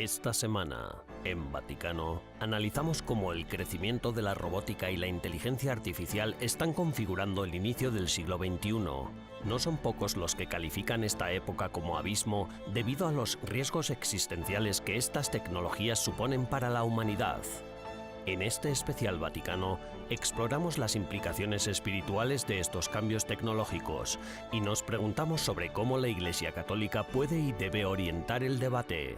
Esta semana, en Vaticano, analizamos cómo el crecimiento de la robótica y la inteligencia artificial están configurando el inicio del siglo XXI. No son pocos los que califican esta época como abismo debido a los riesgos existenciales que estas tecnologías suponen para la humanidad. En este especial Vaticano, exploramos las implicaciones espirituales de estos cambios tecnológicos y nos preguntamos sobre cómo la Iglesia Católica puede y debe orientar el debate.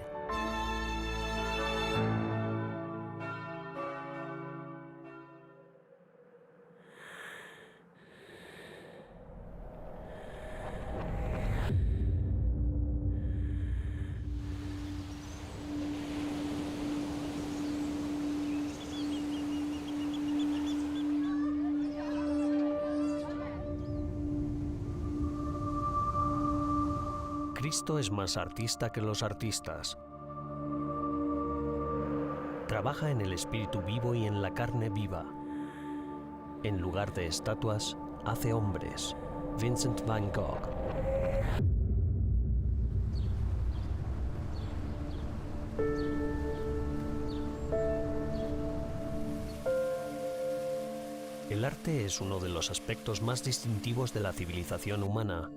Cristo es más artista que los artistas. Trabaja en el espíritu vivo y en la carne viva. En lugar de estatuas, hace hombres. Vincent van Gogh. El arte es uno de los aspectos más distintivos de la civilización humana.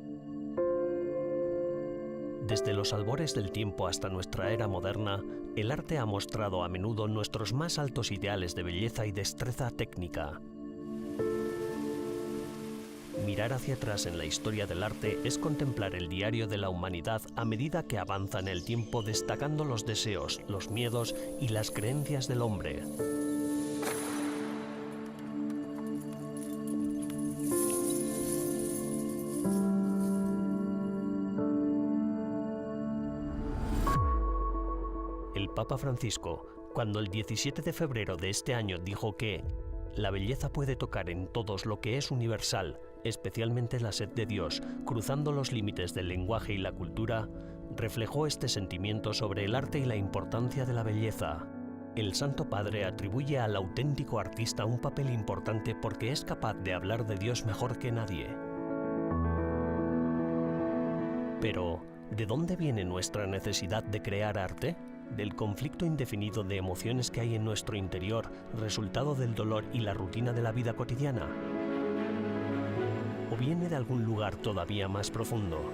Desde los albores del tiempo hasta nuestra era moderna, el arte ha mostrado a menudo nuestros más altos ideales de belleza y destreza técnica. Mirar hacia atrás en la historia del arte es contemplar el diario de la humanidad a medida que avanza en el tiempo, destacando los deseos, los miedos y las creencias del hombre. El Papa Francisco, cuando el 17 de febrero de este año dijo que la belleza puede tocar en todos lo que es universal, especialmente la sed de Dios, cruzando los límites del lenguaje y la cultura, reflejó este sentimiento sobre el arte y la importancia de la belleza. El Santo Padre atribuye al auténtico artista un papel importante porque es capaz de hablar de Dios mejor que nadie. Pero, ¿de dónde viene nuestra necesidad de crear arte? ¿Del conflicto indefinido de emociones que hay en nuestro interior, resultado del dolor y la rutina de la vida cotidiana? ¿O viene de algún lugar todavía más profundo?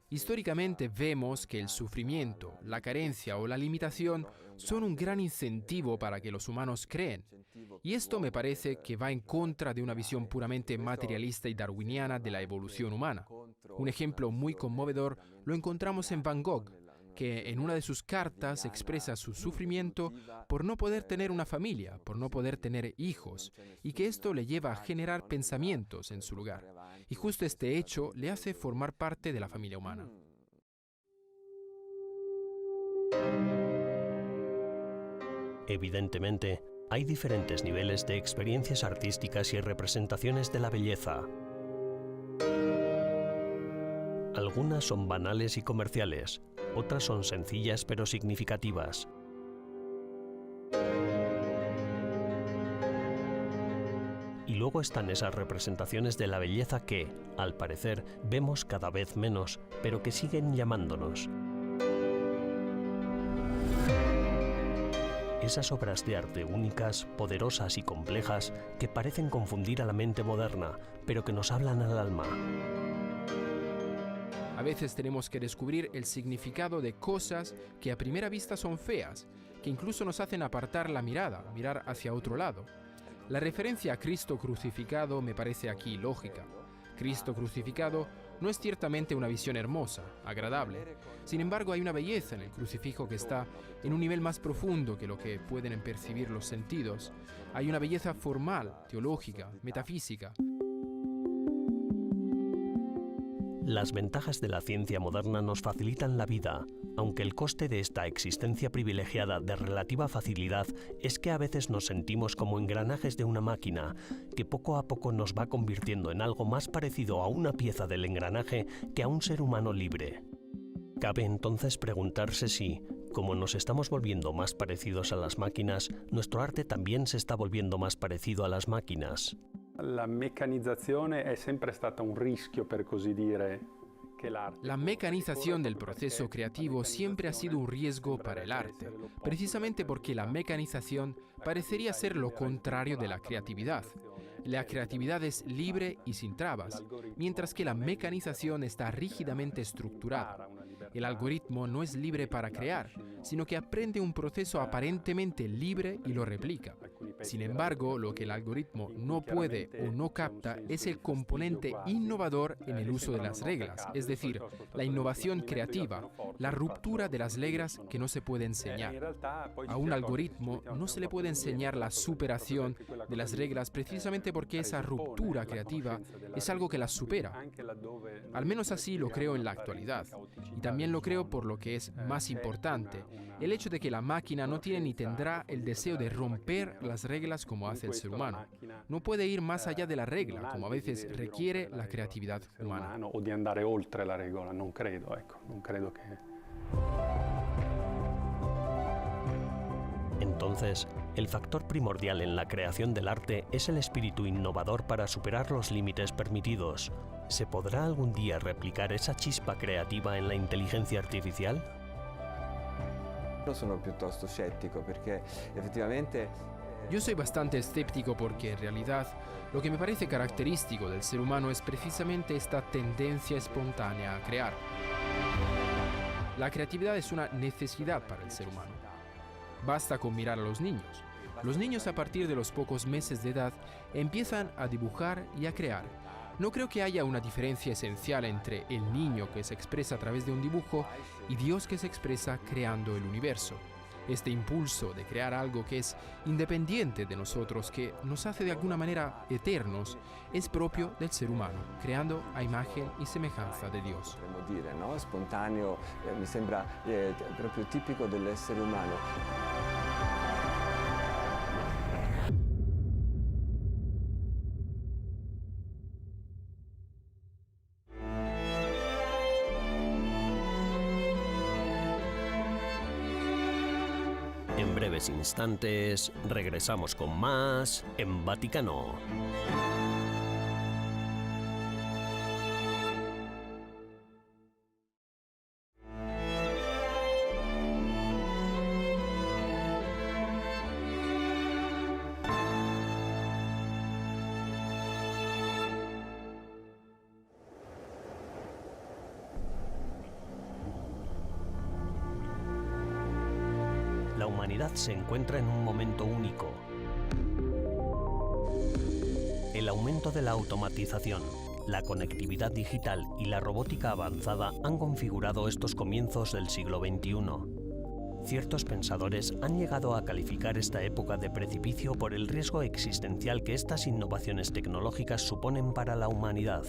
Históricamente vemos que el sufrimiento, la carencia o la limitación son un gran incentivo para que los humanos creen. Y esto me parece que va en contra de una visión puramente materialista y darwiniana de la evolución humana. Un ejemplo muy conmovedor lo encontramos en Van Gogh, que en una de sus cartas expresa su sufrimiento por no poder tener una familia, por no poder tener hijos, y que esto le lleva a generar pensamientos en su lugar. Y justo este hecho le hace formar parte de la familia humana. Evidentemente, hay diferentes niveles de experiencias artísticas y representaciones de la belleza. Algunas son banales y comerciales, otras son sencillas pero significativas. Y luego están esas representaciones de la belleza que, al parecer, vemos cada vez menos, pero que siguen llamándonos. Esas obras de arte únicas, poderosas y complejas que parecen confundir a la mente moderna, pero que nos hablan al alma. A veces tenemos que descubrir el significado de cosas que a primera vista son feas, que incluso nos hacen apartar la mirada, mirar hacia otro lado. La referencia a Cristo crucificado me parece aquí lógica. Cristo crucificado no es ciertamente una visión hermosa, agradable. Sin embargo, hay una belleza en el crucifijo que está en un nivel más profundo que lo que pueden percibir los sentidos. Hay una belleza formal, teológica, metafísica. Las ventajas de la ciencia moderna nos facilitan la vida, aunque el coste de esta existencia privilegiada de relativa facilidad es que a veces nos sentimos como engranajes de una máquina, que poco a poco nos va convirtiendo en algo más parecido a una pieza del engranaje que a un ser humano libre. Cabe entonces preguntarse si, como nos estamos volviendo más parecidos a las máquinas, nuestro arte también se está volviendo más parecido a las máquinas. La meccanizzazione è sempre stata un rischio, per così dire, La mecanización del proceso creativo siempre ha sido un riesgo para el arte, precisamente porque la mecanización parecería ser lo contrario de la creatividad. La creatividad es libre y sin trabas, mientras que la mecanización está rígidamente estructurada. El algoritmo no es libre para crear, sino que aprende un proceso aparentemente libre y lo replica. Sin embargo, lo que el algoritmo no puede o no capta es el componente innovador en el uso de las reglas, es decir, la innovación creativa, la ruptura de las reglas que no se puede enseñar. A un algoritmo no se le puede enseñar la superación de las reglas precisamente porque esa ruptura creativa es algo que las supera. Al menos así lo creo en la actualidad. Y también lo creo por lo que es más importante, el hecho de que la máquina no tiene ni tendrá el deseo de romper las reglas como hace el ser humano. No puede ir más allá de la regla, como a veces requiere la creatividad humana. O di andare oltre la regola, non credo, ecco, non credo che... Entonces, el factor primordial en la creación del arte es el espíritu innovador para superar los límites permitidos. ¿Se podrá algún día replicar esa chispa creativa en la inteligencia artificial? Sono piuttosto scettico perché effettivamente Yo soy bastante escéptico porque en realidad lo que me parece característico del ser humano es precisamente esta tendencia espontánea a crear. La creatividad es una necesidad para el ser humano. Basta con mirar a los niños. Los niños a partir de los pocos meses de edad empiezan a dibujar y a crear. No creo que haya una diferencia esencial entre el niño que se expresa a través de un dibujo y Dios que se expresa creando el universo. Este impulso de crear algo que es independiente de nosotros, que nos hace de alguna manera eternos, es propio del ser humano, creando a imagen y semejanza de Dios. potremmo dire, no? Spontaneo, mi sembra proprio tipico dell'essere umano. En breves instantes regresamos con más en Vaticano. La humanidad se encuentra en un momento único. El aumento de la automatización, la conectividad digital y la robótica avanzada han configurado estos comienzos del siglo XXI. Ciertos pensadores han llegado a calificar esta época de precipicio por el riesgo existencial que estas innovaciones tecnológicas suponen para la humanidad.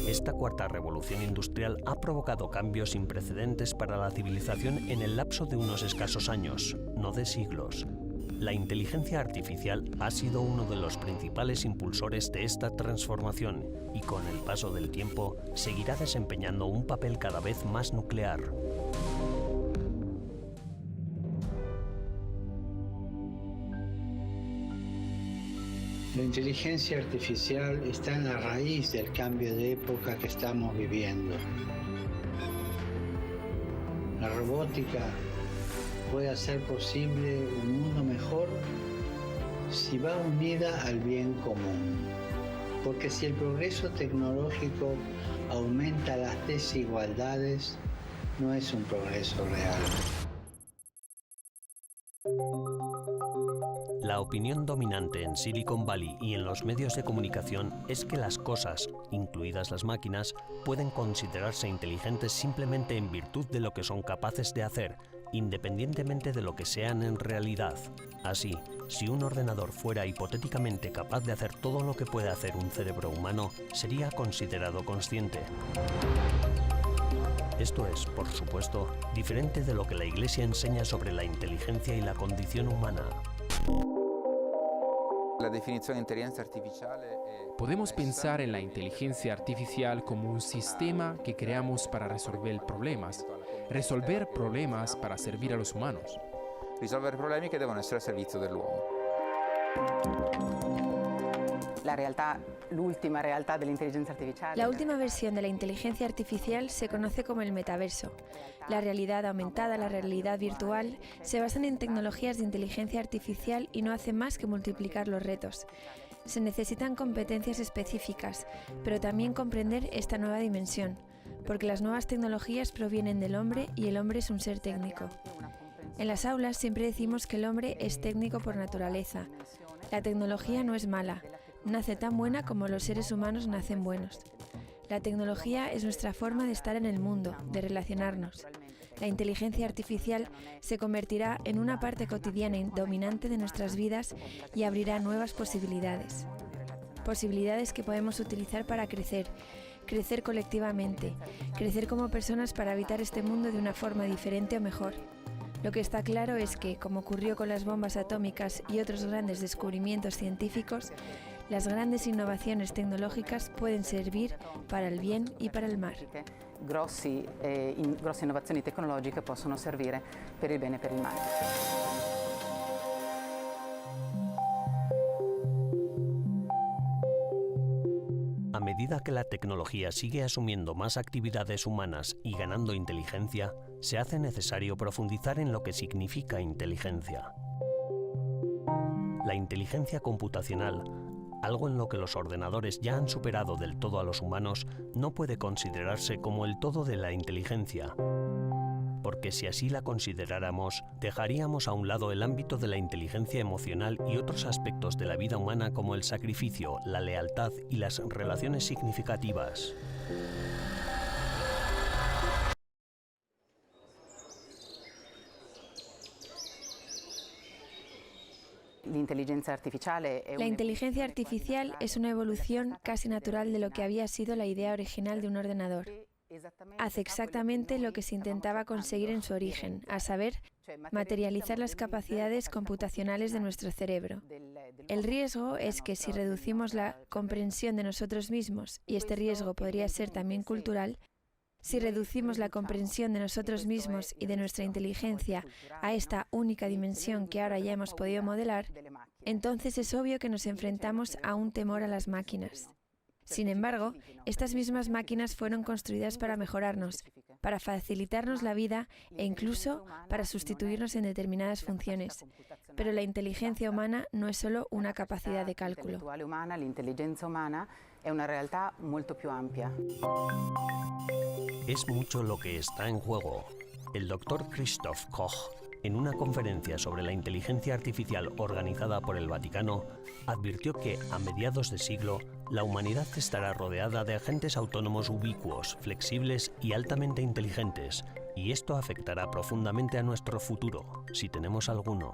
Esta cuarta revolución industrial ha provocado cambios sin precedentes para la civilización en el lapso de unos escasos años, no de siglos. La inteligencia artificial ha sido uno de los principales impulsores de esta transformación y con el paso del tiempo seguirá desempeñando un papel cada vez más nuclear. La inteligencia artificial está en la raíz del cambio de época que estamos viviendo. La robótica puede hacer posible un mundo mejor si va unida al bien común. Porque si el progreso tecnológico aumenta las desigualdades, no es un progreso real. La opinión dominante en Silicon Valley y en los medios de comunicación es que las cosas, incluidas las máquinas, pueden considerarse inteligentes simplemente en virtud de lo que son capaces de hacer, independientemente de lo que sean en realidad. Así, si un ordenador fuera hipotéticamente capaz de hacer todo lo que puede hacer un cerebro humano, sería considerado consciente. Esto es, por supuesto, diferente de lo que la Iglesia enseña sobre la inteligencia y la condición humana. La definizione di intelligenza artificiale Podemos pensar en la inteligencia artificial como un sistema que creamos para resolver problemas para servir a los humanos. risolvere problemi che devono essere a servizio dell'uomo. La realtà La última versión de la inteligencia artificial se conoce como el metaverso. La realidad aumentada, la realidad virtual, se basan en tecnologías de inteligencia artificial y no hacen más que multiplicar los retos. Se necesitan competencias específicas, pero también comprender esta nueva dimensión, porque las nuevas tecnologías provienen del hombre y el hombre es un ser técnico. En las aulas siempre decimos que el hombre es técnico por naturaleza. La tecnología no es mala, nace tan buena como los seres humanos nacen buenos. La tecnología es nuestra forma de estar en el mundo, de relacionarnos. La inteligencia artificial se convertirá en una parte cotidiana y dominante de nuestras vidas y abrirá nuevas posibilidades. Posibilidades que podemos utilizar para crecer colectivamente, crecer como personas para habitar este mundo de una forma diferente o mejor. Lo que está claro es que, como ocurrió con las bombas atómicas y otros grandes descubrimientos científicos, las grandes innovaciones tecnológicas pueden servir para el bien y para el mal. Grosse innovazioni tecnologiche possono servire per il bene e per il male. A medida que la tecnología sigue asumiendo más actividades humanas y ganando inteligencia, se hace necesario profundizar en lo que significa inteligencia. La inteligencia computacional, algo en lo que los ordenadores ya han superado del todo a los humanos, no puede considerarse como el todo de la inteligencia, porque si así la consideráramos, dejaríamos a un lado el ámbito de la inteligencia emocional y otros aspectos de la vida humana como el sacrificio, la lealtad y las relaciones significativas. La inteligencia artificial es una evolución casi natural de lo que había sido la idea original de un ordenador. Hace exactamente lo que se intentaba conseguir en su origen, a saber, materializar las capacidades computacionales de nuestro cerebro. El riesgo es que si reducimos la comprensión de nosotros mismos, y este riesgo podría ser también cultural, si reducimos la comprensión de nosotros mismos y de nuestra inteligencia a esta única dimensión que ahora ya hemos podido modelar, entonces es obvio que nos enfrentamos a un temor a las máquinas. Sin embargo, estas mismas máquinas fueron construidas para mejorarnos, para facilitarnos la vida e incluso para sustituirnos en determinadas funciones. Pero la inteligencia humana no es solo una capacidad de cálculo. La inteligencia humana es una realidad mucho más amplia. Es mucho lo que está en juego. El doctor Christoph Koch, en una conferencia sobre la inteligencia artificial organizada por el Vaticano, advirtió que a mediados de siglo la humanidad estará rodeada de agentes autónomos ubicuos, flexibles y altamente inteligentes, y esto afectará profundamente a nuestro futuro, si tenemos alguno.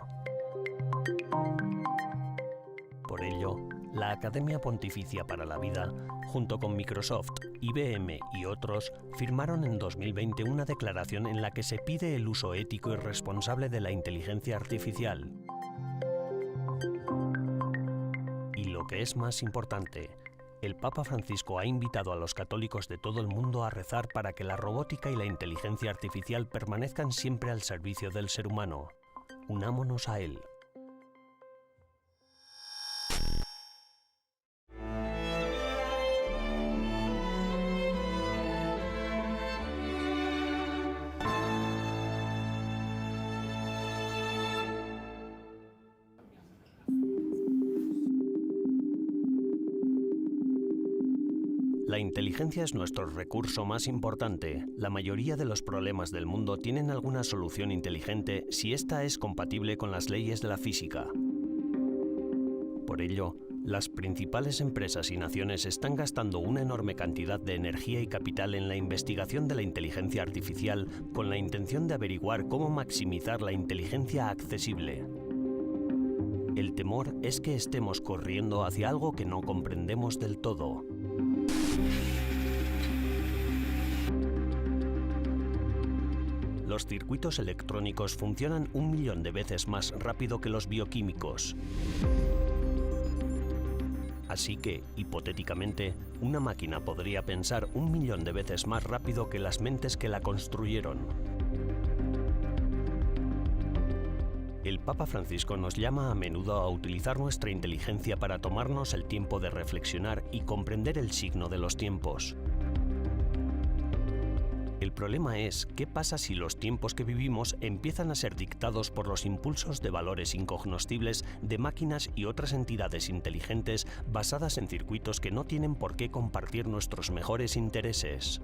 Por ello, la Academia Pontificia para la Vida, junto con Microsoft, IBM y otros, firmaron en 2020 una declaración en la que se pide el uso ético y responsable de la inteligencia artificial. Y lo que es más importante, el Papa Francisco ha invitado a los católicos de todo el mundo a rezar para que la robótica y la inteligencia artificial permanezcan siempre al servicio del ser humano. Unámonos a él. La inteligencia es nuestro recurso más importante. La mayoría de los problemas del mundo tienen alguna solución inteligente si ésta es compatible con las leyes de la física. Por ello, las principales empresas y naciones están gastando una enorme cantidad de energía y capital en la investigación de la inteligencia artificial con la intención de averiguar cómo maximizar la inteligencia accesible. El temor es que estemos corriendo hacia algo que no comprendemos del todo. Los circuitos electrónicos funcionan 1 millón de veces más rápido que los bioquímicos. Así que, hipotéticamente, una máquina podría pensar 1 millón de veces más rápido que las mentes que la construyeron. El Papa Francisco nos llama a menudo a utilizar nuestra inteligencia para tomarnos el tiempo de reflexionar y comprender el signo de los tiempos. El problema es, ¿qué pasa si los tiempos que vivimos empiezan a ser dictados por los impulsos de valores incognoscibles de máquinas y otras entidades inteligentes basadas en circuitos que no tienen por qué compartir nuestros mejores intereses?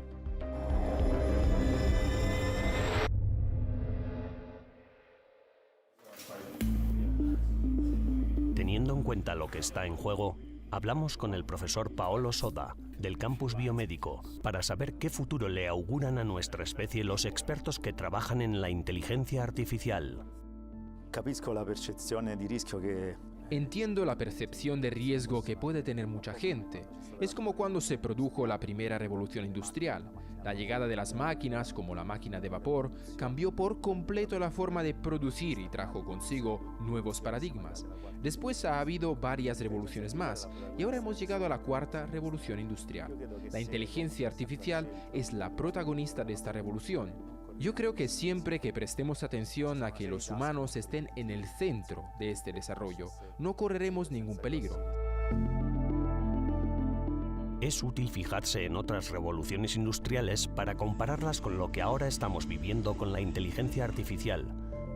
Teniendo en cuenta lo que está en juego, hablamos con el profesor Paolo Soda, del Campus Biomédico, para saber qué futuro le auguran a nuestra especie los expertos que trabajan en la inteligencia artificial. Capisco la percezione di rischio che... Entiendo la percepción de riesgo que puede tener mucha gente. Es como cuando se produjo la primera revolución industrial. La llegada de las máquinas, como la máquina de vapor, cambió por completo la forma de producir y trajo consigo nuevos paradigmas. Después ha habido varias revoluciones más, y ahora hemos llegado a la cuarta revolución industrial. La inteligencia artificial es la protagonista de esta revolución. Yo creo que siempre que prestemos atención a que los humanos estén en el centro de este desarrollo, no correremos ningún peligro. Es útil fijarse en otras revoluciones industriales para compararlas con lo que ahora estamos viviendo con la inteligencia artificial,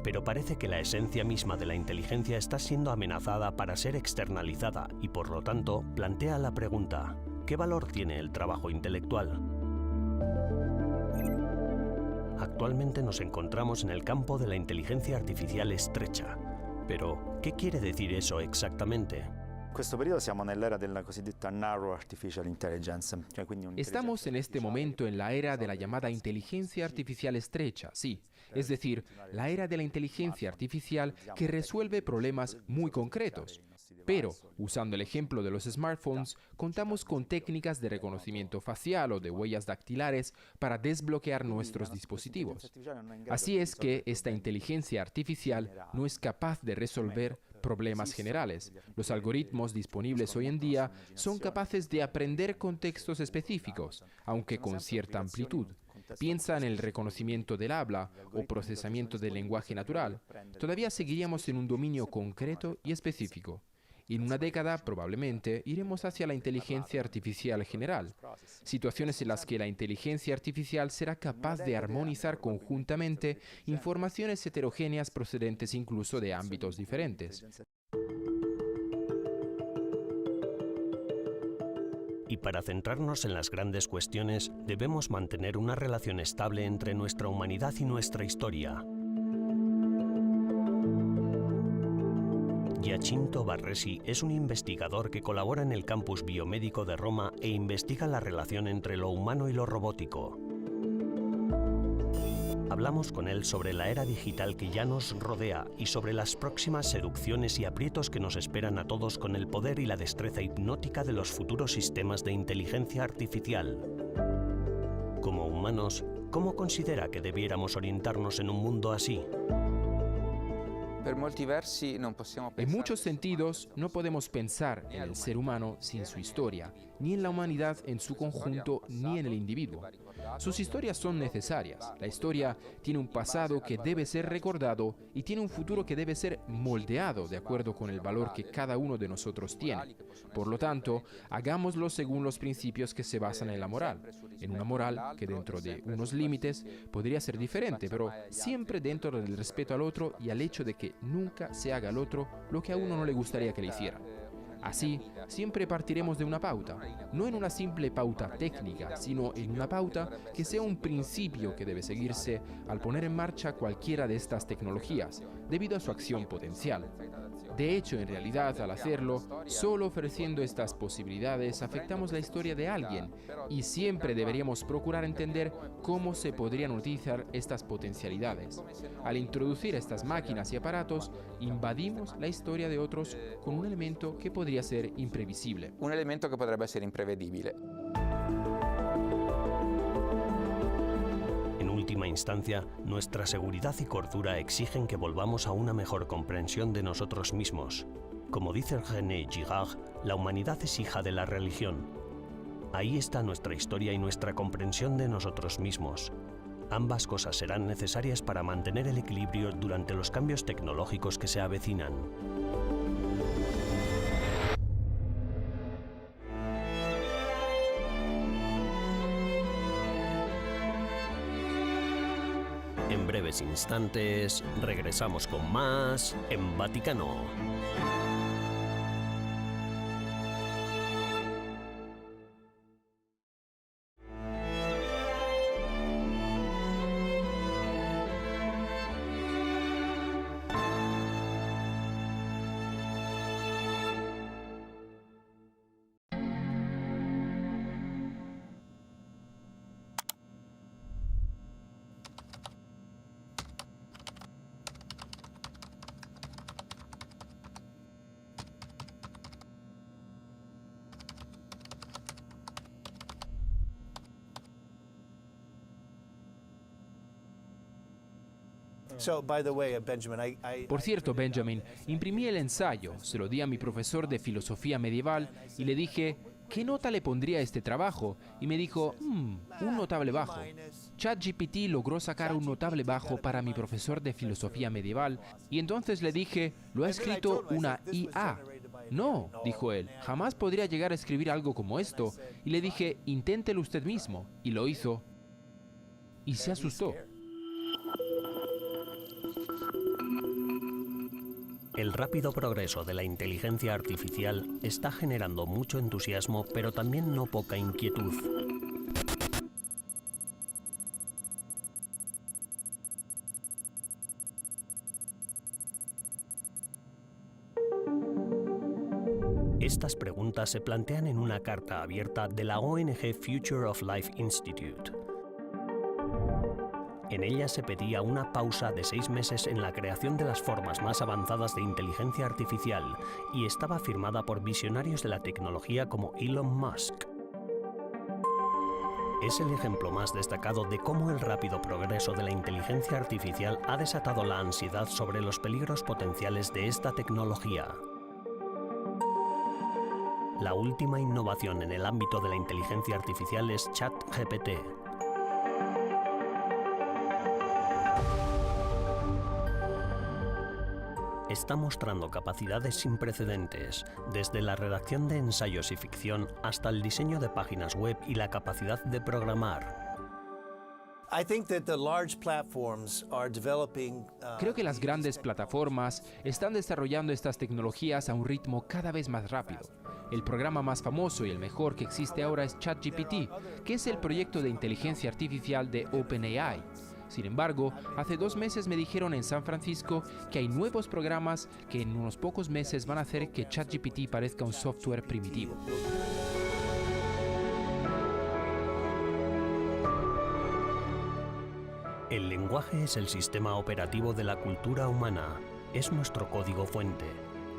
pero parece que la esencia misma de la inteligencia está siendo amenazada para ser externalizada y, por lo tanto, plantea la pregunta: ¿qué valor tiene el trabajo intelectual? Actualmente nos encontramos en el campo de la inteligencia artificial estrecha. Pero, ¿qué quiere decir eso exactamente? Estamos en este momento en la era de la llamada inteligencia artificial estrecha, sí. Es decir, la era de la inteligencia artificial que resuelve problemas muy concretos. Pero, usando el ejemplo de los smartphones, contamos con técnicas de reconocimiento facial o de huellas dactilares para desbloquear nuestros dispositivos. Así es que esta inteligencia artificial no es capaz de resolver problemas generales. Los algoritmos disponibles hoy en día son capaces de aprender contextos específicos, aunque con cierta amplitud. Piensa en el reconocimiento del habla o procesamiento del lenguaje natural. Todavía seguiríamos en un dominio concreto y específico. En una década, probablemente, iremos hacia la inteligencia artificial general, situaciones en las que la inteligencia artificial será capaz de armonizar conjuntamente informaciones heterogéneas procedentes incluso de ámbitos diferentes. Y para centrarnos en las grandes cuestiones, debemos mantener una relación estable entre nuestra humanidad y nuestra historia. Giacinto Barresi es un investigador que colabora en el Campus Biomédico de Roma e investiga la relación entre lo humano y lo robótico. Hablamos con él sobre la era digital que ya nos rodea y sobre las próximas seducciones y aprietos que nos esperan a todos con el poder y la destreza hipnótica de los futuros sistemas de inteligencia artificial. Como humanos, ¿cómo considera que debiéramos orientarnos en un mundo así? En muchos sentidos, no podemos pensar en el ser humano sin su historia, ni en la humanidad en su conjunto, ni en el individuo. Sus historias son necesarias. La historia tiene un pasado que debe ser recordado y tiene un futuro que debe ser moldeado de acuerdo con el valor que cada uno de nosotros tiene. Por lo tanto, hagámoslo según los principios que se basan en la moral. En una moral que dentro de unos límites podría ser diferente, pero siempre dentro del respeto al otro y al hecho de que nunca se haga al otro lo que a uno no le gustaría que le hicieran. Así, siempre partiremos de una pauta, no en una simple pauta técnica, sino en una pauta que sea un principio que debe seguirse al poner en marcha cualquiera de estas tecnologías, debido a su acción potencial. De hecho, en realidad, al hacerlo, solo ofreciendo estas posibilidades afectamos la historia de alguien y siempre deberíamos procurar entender cómo se podrían utilizar estas potencialidades. Al introducir estas máquinas y aparatos, invadimos la historia de otros con un elemento que podría ser imprevisible. Un elemento que podría ser imprevedible. En última instancia, nuestra seguridad y cordura exigen que volvamos a una mejor comprensión de nosotros mismos. Como dice René Girard, la humanidad es hija de la religión. Ahí está nuestra historia y nuestra comprensión de nosotros mismos. Ambas cosas serán necesarias para mantener el equilibrio durante los cambios tecnológicos que se avecinan. En breves instantes, regresamos con más en Vaticano. Por cierto, Benjamin, imprimí el ensayo, se lo di a mi profesor de filosofía medieval y le dije, ¿qué nota le pondría a este trabajo? Y me dijo, un notable bajo. ChatGPT logró sacar un notable bajo para mi profesor de filosofía medieval y entonces le dije, lo ha escrito una IA. No, dijo él, jamás podría llegar a escribir algo como esto. Y le dije, inténtelo usted mismo. Y lo hizo. Y se asustó. El rápido progreso de la inteligencia artificial está generando mucho entusiasmo, pero también no poca inquietud. Estas preguntas se plantean en una carta abierta de la ONG Future of Life Institute. En ella se pedía una pausa de 6 meses en la creación de las formas más avanzadas de inteligencia artificial y estaba firmada por visionarios de la tecnología como Elon Musk. Es el ejemplo más destacado de cómo el rápido progreso de la inteligencia artificial ha desatado la ansiedad sobre los peligros potenciales de esta tecnología. La última innovación en el ámbito de la inteligencia artificial es ChatGPT. Está mostrando capacidades sin precedentes, desde la redacción de ensayos y ficción hasta el diseño de páginas web y la capacidad de programar. Creo que las grandes plataformas están desarrollando estas tecnologías a un ritmo cada vez más rápido. El programa más famoso y el mejor que existe ahora es ChatGPT, que es el proyecto de inteligencia artificial de OpenAI. Sin embargo, hace 2 meses me dijeron en San Francisco que hay nuevos programas que en unos pocos meses van a hacer que ChatGPT parezca un software primitivo. El lenguaje es el sistema operativo de la cultura humana. Es nuestro código fuente.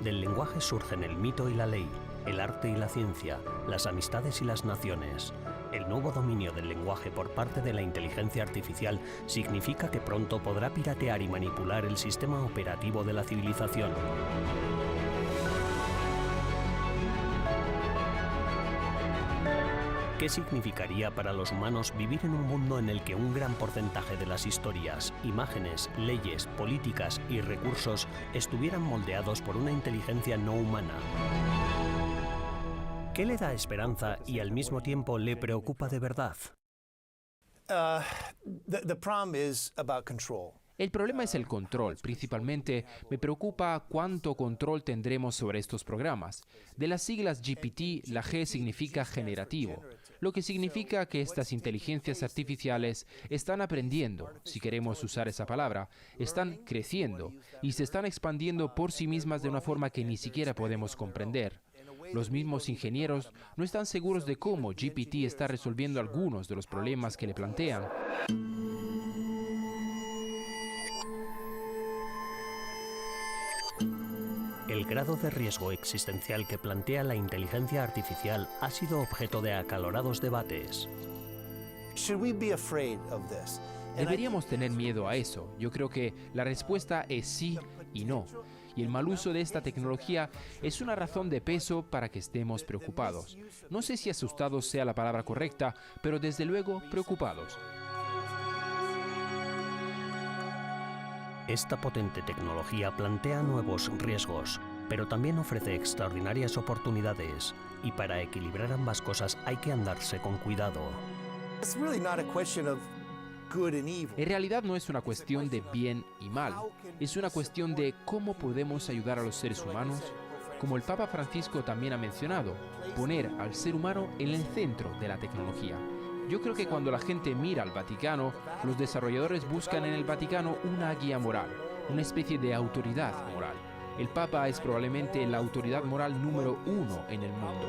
Del lenguaje surgen el mito y la ley, el arte y la ciencia, las amistades y las naciones. El nuevo dominio del lenguaje por parte de la inteligencia artificial significa que pronto podrá piratear y manipular el sistema operativo de la civilización. ¿Qué significaría para los humanos vivir en un mundo en el que un gran porcentaje de las historias, imágenes, leyes, políticas y recursos estuvieran moldeados por una inteligencia no humana? ¿Qué le da esperanza y al mismo tiempo le preocupa de verdad? El problema es el control. Principalmente me preocupa cuánto control tendremos sobre estos programas. De las siglas GPT, la G significa generativo, lo que significa que estas inteligencias artificiales están aprendiendo, si queremos usar esa palabra, están creciendo y se están expandiendo por sí mismas de una forma que ni siquiera podemos comprender. Los mismos ingenieros no están seguros de cómo GPT está resolviendo algunos de los problemas que le plantean. El grado de riesgo existencial que plantea la inteligencia artificial ha sido objeto de acalorados debates. ¿Deberíamos tener miedo a eso? Yo creo que la respuesta es sí y no. Y el mal uso de esta tecnología es una razón de peso para que estemos preocupados. No sé si asustados sea la palabra correcta, pero desde luego preocupados. Esta potente tecnología plantea nuevos riesgos, pero también ofrece extraordinarias oportunidades, y para equilibrar ambas cosas hay que andarse con cuidado. En realidad no es una cuestión de bien y mal, es una cuestión de cómo podemos ayudar a los seres humanos, como el Papa Francisco también ha mencionado, poner al ser humano en el centro de la tecnología. Yo creo que cuando la gente mira al Vaticano, los desarrolladores buscan en el Vaticano una guía moral, una especie de autoridad moral. El Papa es probablemente la autoridad moral número 1 en el mundo.